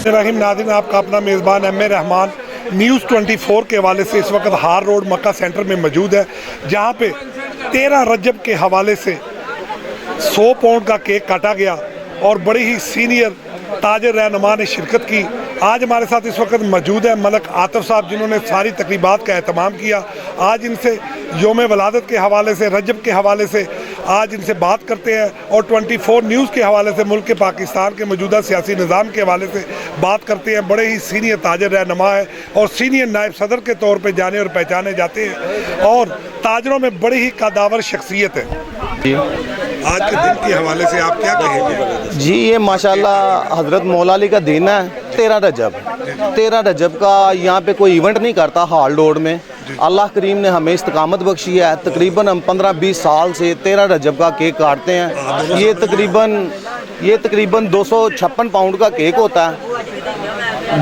रहीम नाज़रीन, आपका अपना मेज़बान एम ए रहमान न्यूज़ 24 के हवाले से इस वक्त हार रोड मक्का सेंटर में मौजूद है, जहां पे 13 रजब के हवाले से 100 पाउंड का केक काटा गया और बड़ी ही सीनियर ताजर रहनुमा ने शिरकत की। आज हमारे साथ इस वक्त मौजूद है मलक आतिफ साहब, जिन्होंने सारी तकरीबात का एहतमाम किया। आज इनसे योम वलादत के हवाले से, रजब के हवाले से आज इनसे बात करते हैं और 24 न्यूज़ के हवाले से मुल्क के पाकिस्तान के मौजूदा सियासी निज़ाम के हवाले से बात करते हैं। बड़े ही सीनियर ताजर रहनुमा है और सीनियर नायब सदर के तौर पर जाने और पहचाने जाते हैं और ताजरों में बड़ी ही कदावर शख्सियत है। आज के दिन के हवाले से आप क्या कहेंगे? जी, ये माशाल्लाह हज़रत मौला अली का दिन है। 13 रजब का यहाँ पे कोई इवेंट नहीं करता हाल रोड में। अल्लाह करीम ने हमें इस्तकामत बख्शी है। तकरीबन हम 15-20 साल से 13 रजब का केक काटते हैं। ये तकरीबन 256 पाउंड का केक होता है।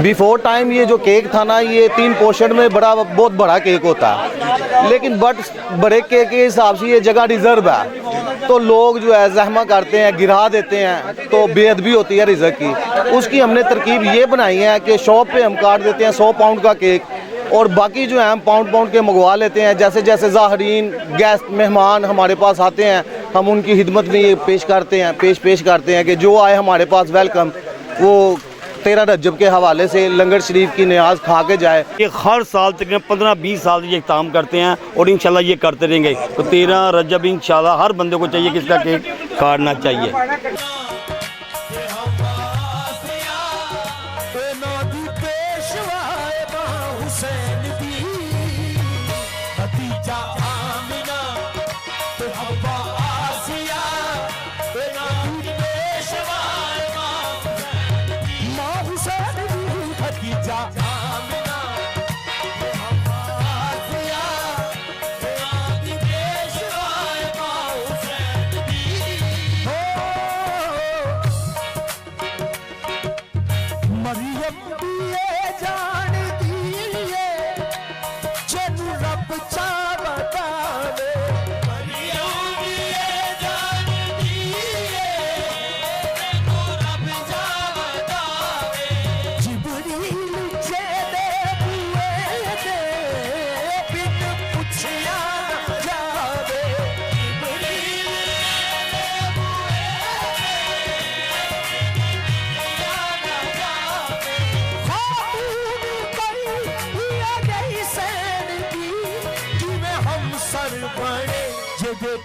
बिफोर टाइम ये जो केक था ना, ये 3 पोर्शन में बहुत बड़ा केक होता है, लेकिन बड़े केक के हिसाब से ये जगह रिजर्व है, तो लोग जो है जहमा करते हैं, गिरा देते हैं, तो बेअदबी होती है रिज़्क़ की। उसकी हमने तरकीब ये बनाई है कि शॉप पे हम काट देते हैं 100 पाउंड का केक, और बाकी जो है हम पाउंड के मंगवा लेते हैं। जैसे जैसे ज़ाहरीन गेस्ट मेहमान हमारे पास आते हैं, हम उनकी हिदमत में ये पेश करते हैं कि जो आए हमारे पास वेलकम, वो 13 रजब के हवाले से लंगर शरीफ की नियाज खा के जाए। ये हर साल तकरीबन 15-20 साल ये काम करते हैं और इंशाल्लाह ये करते रहेंगे। तो 13 रजब इंशाल्लाह हर बंदे को चाहिए कि इसका केक काटना चाहिए।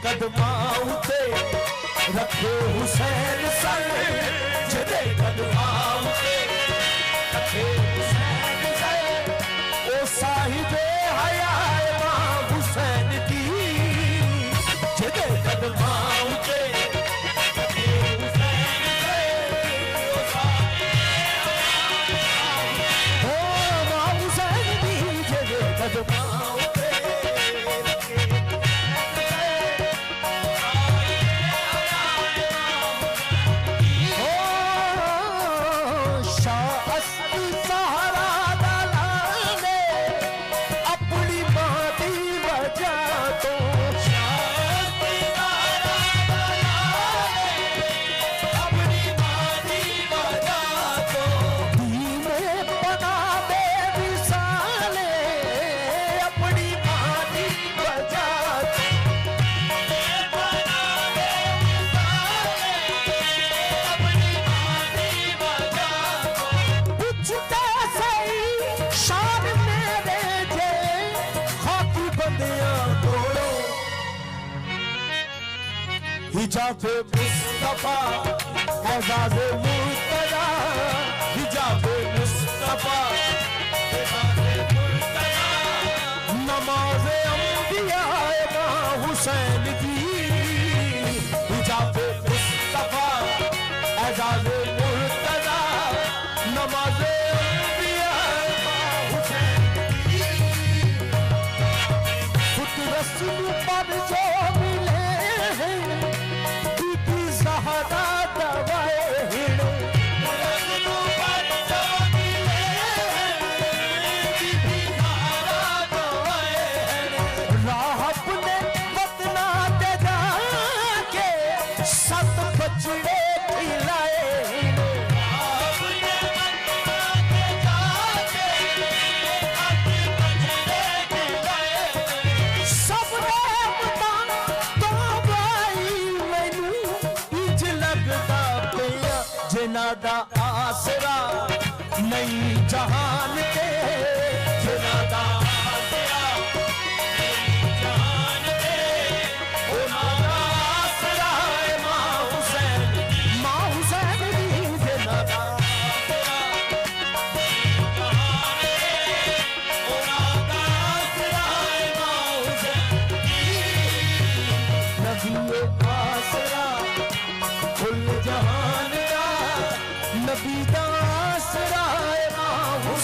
कदमां उते रखे हुसैन सर, जदे कदमां उते रखे हुसैन सर, ओ साहिबे हयाए मां हुसैन दी, जदे कदमां उते रखे हुसैन सर, ओ साहिबे हयाए मां हुसैन दी, जदे कदमां हिजाबे मुस्तफा एजाज़े मुर्तज़ा, हिजाबे मुस्तफा एजाज़े मुर्तज़ा, नमाज़े अंबिया मां हुसैन दी, हिजाबे मुस्तफा एजाज़े मुर्तज़ा, नमाज़े अंबिया मां हुसैन दी, खुद रसूल पर जो मिले राह अपने वतना सत बछड़े खिलाए सब रहमतां तो भाई मैनू इंज लगदा पिया जिन्हां दा आसरा नहीं जहान ते